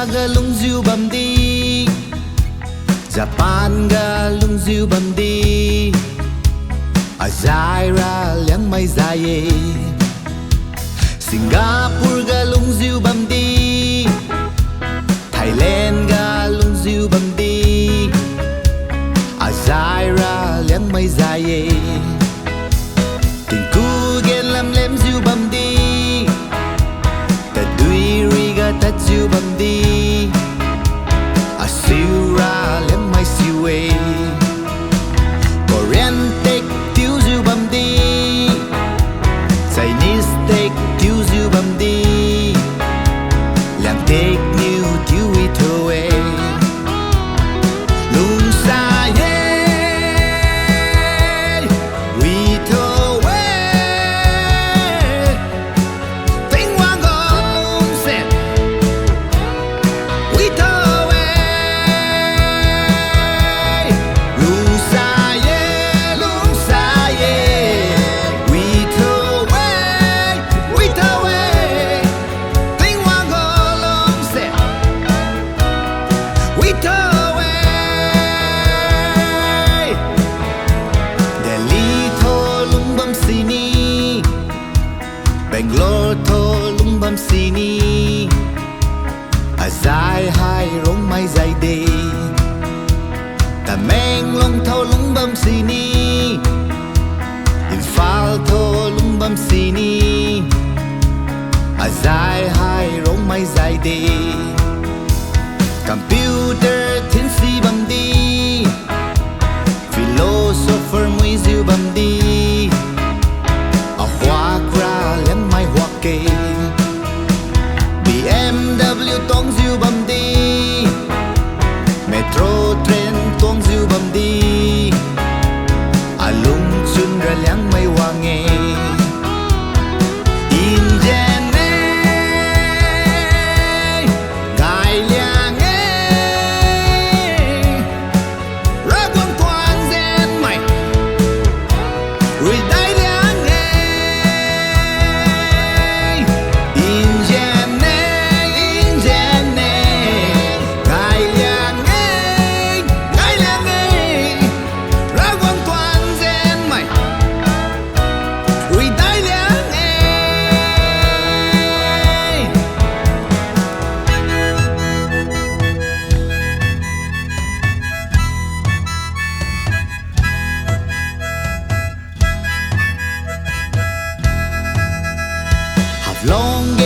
ga lung ziu bam di, Japan ga lung ziu bam di, Azaira liang mai zaye, Singapore ga lung ziu bam di, Thailand ga lung ziu bam di, Azaira liang mai zaye, Tình cu gen lam lem ziu bam di, Ta dui ri ga ta ziu bam di, Siêu ra liang mai siêu e, Korean take tiêu ziu bam di, Chinese take tiêu ziu bam di, Liang take new tiêu i thô e, Lung sa ye, we thô e, Tiếng hoa ngõ lung set, we thô. Bangalore thô lung bam sini, Azai hai rong mai zai de, Tamenglong thô lung bam sini, Imphal thô lung bam sini, Azai hai rong mai zai de, Computer thiên si bam di, Philosopher mui ziu bam di, BMW tong ziu bam di, Metro train tong ziu bam di, Alung chun ra liang mai wang e, Indian e, Gai liang e, Ra quang toàn gen mày, Rui dai liang e, Indian long